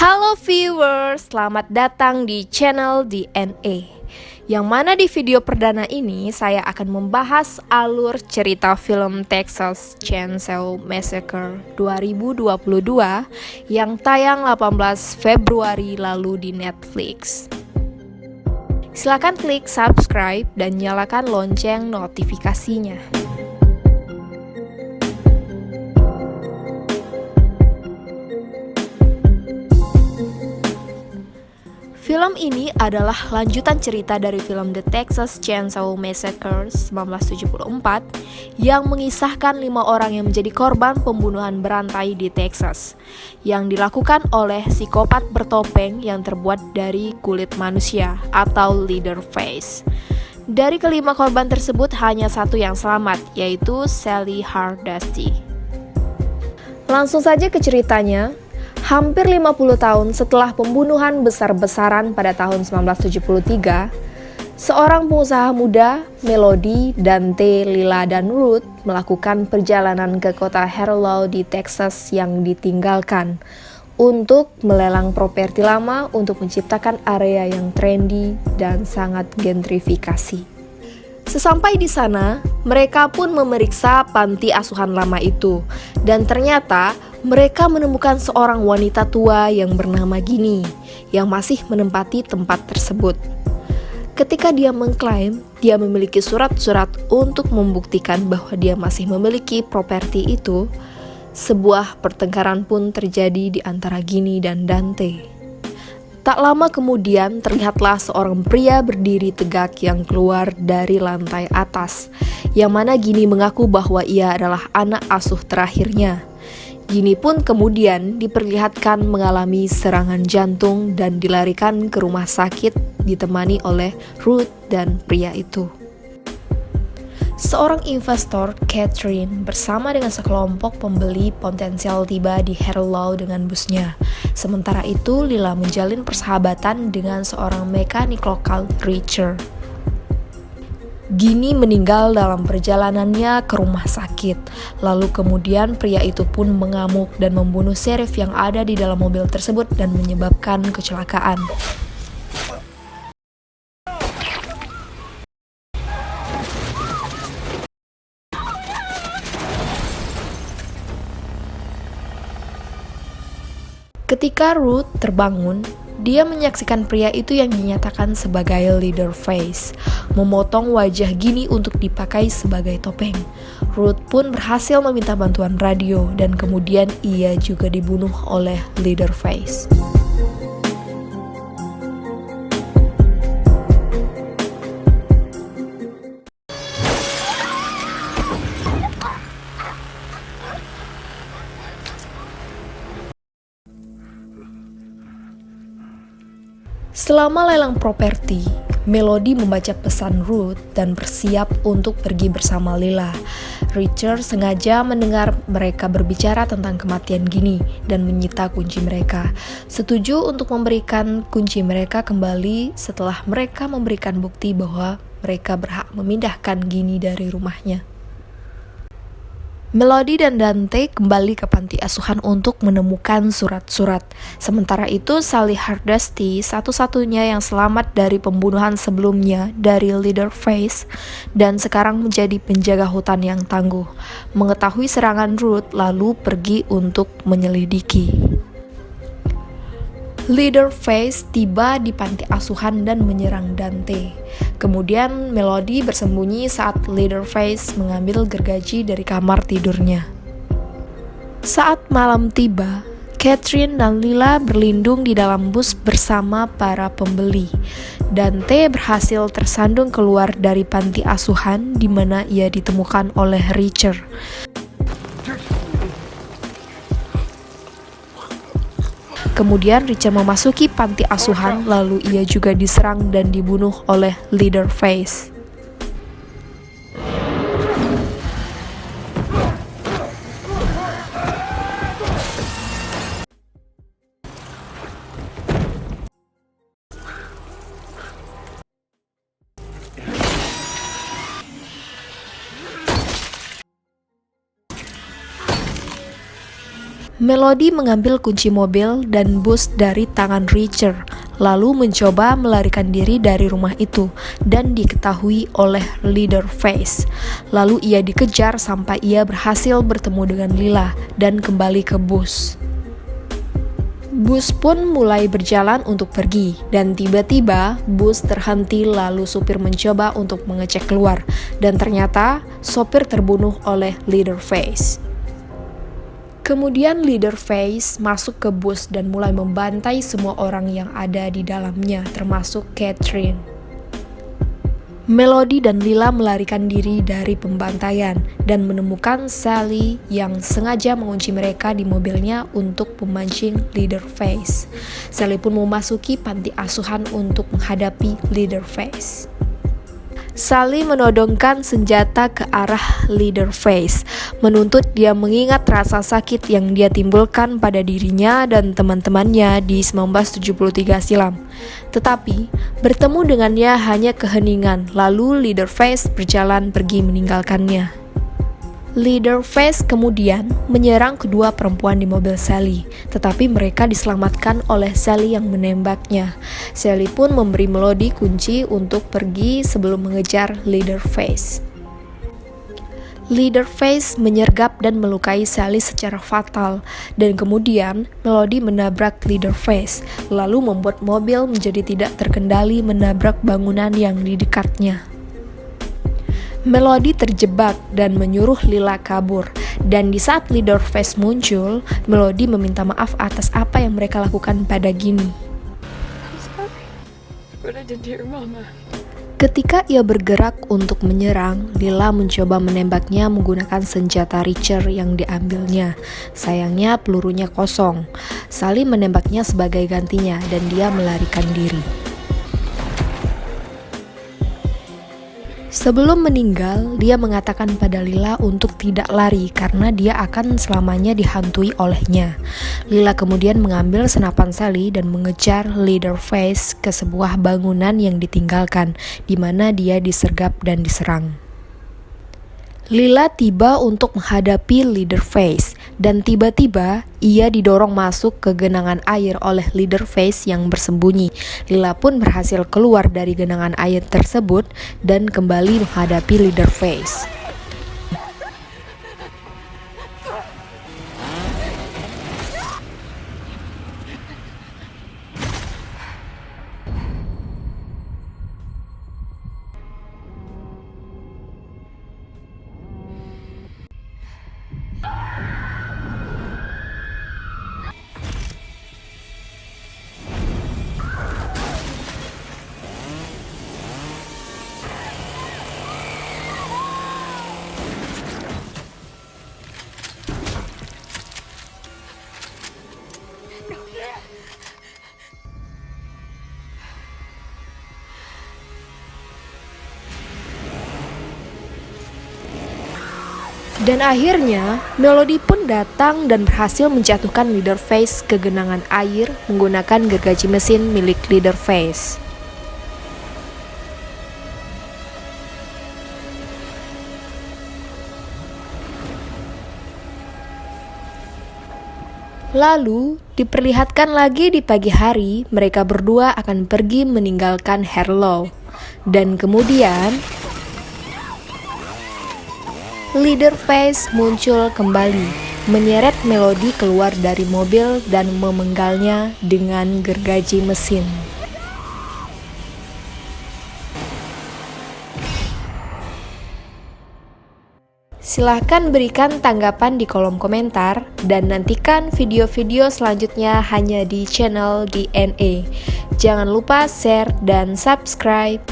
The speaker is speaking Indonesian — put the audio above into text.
Halo viewers, selamat datang di channel DNA. Yang mana di video perdana ini saya akan membahas alur cerita film Texas Chainsaw Massacre 2022 yang tayang 18 Februari lalu di Netflix. Silakan klik subscribe dan nyalakan lonceng notifikasinya. Film ini adalah lanjutan cerita dari film The Texas Chainsaw Massacre 1974 yang mengisahkan 5 orang yang menjadi korban pembunuhan berantai di Texas yang dilakukan oleh psikopat bertopeng yang terbuat dari kulit manusia atau Leatherface. Dari kelima korban tersebut hanya satu yang selamat, yaitu Sally Hardesty. Langsung saja ke ceritanya. Hampir 50 tahun setelah pembunuhan besar-besaran pada tahun 1973, seorang pengusaha muda, Melody, Dante, Lila, dan Ruth melakukan perjalanan ke kota Harlow di Texas yang ditinggalkan untuk melelang properti lama untuk menciptakan area yang trendy dan sangat gentrifikasi. Sesampai di sana, mereka pun memeriksa panti asuhan lama itu, dan ternyata mereka menemukan seorang wanita tua yang bernama Ginny yang masih menempati tempat tersebut. Ketika dia mengklaim dia memiliki surat-surat untuk membuktikan bahwa dia masih memiliki properti itu, sebuah pertengkaran pun terjadi di antara Ginny dan Dante. Tak lama kemudian terlihatlah seorang pria berdiri tegak yang keluar dari lantai atas, yang mana Ginny mengaku bahwa ia adalah anak asuh terakhirnya. Ginny pun kemudian diperlihatkan mengalami serangan jantung dan dilarikan ke rumah sakit ditemani oleh Ruth dan pria itu. Seorang investor, Catherine, bersama dengan sekelompok pembeli potensial tiba di Harlow dengan busnya. Sementara itu, Lila menjalin persahabatan dengan seorang mekanik lokal, Richard. Ginny meninggal dalam perjalanannya ke rumah sakit. Lalu kemudian pria itu pun mengamuk dan membunuh sheriff yang ada di dalam mobil tersebut dan menyebabkan kecelakaan. Ketika Ruth terbangun, dia menyaksikan pria itu yang dinyatakan sebagai Leatherface memotong wajah Ginny untuk dipakai sebagai topeng. Ruth pun berhasil meminta bantuan radio dan kemudian ia juga dibunuh oleh Leatherface. Selama lelang properti, Melody membaca pesan Ruth dan bersiap untuk pergi bersama Lila. Richard sengaja mendengar mereka berbicara tentang kematian Ginny dan menyita kunci mereka. Setuju untuk memberikan kunci mereka kembali setelah mereka memberikan bukti bahwa mereka berhak memindahkan Ginny dari rumahnya. Melody dan Dante kembali ke panti asuhan untuk menemukan surat-surat. Sementara itu, Sally Hardesty, satu-satunya yang selamat dari pembunuhan sebelumnya dari Leatherface dan sekarang menjadi penjaga hutan yang tangguh, mengetahui serangan Ruth lalu pergi untuk menyelidiki. Leatherface tiba di panti asuhan dan menyerang Dante. Kemudian Melody bersembunyi saat Leatherface mengambil gergaji dari kamar tidurnya. Saat malam tiba, Catherine dan Lila berlindung di dalam bus bersama para pembeli. Dante berhasil tersandung keluar dari panti asuhan di mana ia ditemukan oleh Richard. Kemudian Richard memasuki panti asuhan, lalu ia juga diserang dan dibunuh oleh Leatherface. Melody mengambil kunci mobil dan bus dari tangan Richard, lalu mencoba melarikan diri dari rumah itu dan diketahui oleh Leatherface. Lalu ia dikejar sampai ia berhasil bertemu dengan Lila dan kembali ke bus. Bus pun mulai berjalan untuk pergi, dan tiba-tiba bus terhenti lalu supir mencoba untuk mengecek keluar, dan ternyata sopir terbunuh oleh Leatherface. Kemudian Leatherface masuk ke bus dan mulai membantai semua orang yang ada di dalamnya, termasuk Catherine. Melody dan Lila melarikan diri dari pembantaian dan menemukan Sally yang sengaja mengunci mereka di mobilnya untuk memancing Leatherface. Sally pun memasuki panti asuhan untuk menghadapi Leatherface. Sally menodongkan senjata ke arah Leatherface, menuntut dia mengingat rasa sakit yang dia timbulkan pada dirinya dan teman-temannya di 1973 silam. Tetapi, bertemu dengannya hanya keheningan, lalu Leatherface berjalan pergi meninggalkannya. Leatherface kemudian menyerang kedua perempuan di mobil Sally, tetapi mereka diselamatkan oleh Sally yang menembaknya. Sally pun memberi Melody kunci untuk pergi sebelum mengejar Leatherface. Leatherface menyergap dan melukai Sally secara fatal, dan kemudian Melody menabrak Leatherface, lalu membuat mobil menjadi tidak terkendali menabrak bangunan yang di dekatnya. Melody terjebak dan menyuruh Lila kabur, dan di saat Leatherface muncul, Melody meminta maaf atas apa yang mereka lakukan pada Ginny. Ketika ia bergerak untuk menyerang, Lila mencoba menembaknya menggunakan senjata Richard yang diambilnya. Sayangnya pelurunya kosong. Sally menembaknya sebagai gantinya dan dia melarikan diri. Sebelum meninggal, dia mengatakan pada Lila untuk tidak lari karena dia akan selamanya dihantui olehnya. Lila kemudian mengambil senapan Sally dan mengejar Leatherface ke sebuah bangunan yang ditinggalkan, di mana dia disergap dan diserang. Lila tiba untuk menghadapi Leatherface, dan tiba-tiba ia didorong masuk ke genangan air oleh Leatherface yang bersembunyi. Lila pun berhasil keluar dari genangan air tersebut dan kembali menghadapi Leatherface. Dan akhirnya, Melody pun datang dan berhasil menjatuhkan Leatherface ke genangan air menggunakan gergaji mesin milik Leatherface. Lalu, diperlihatkan lagi di pagi hari, mereka berdua akan pergi meninggalkan Harlow. Dan kemudian Leatherface muncul kembali, menyeret Melody keluar dari mobil dan memenggalnya dengan gergaji mesin. Silahkan berikan tanggapan di kolom komentar dan nantikan video-video selanjutnya hanya di channel DNA. Jangan lupa share dan subscribe.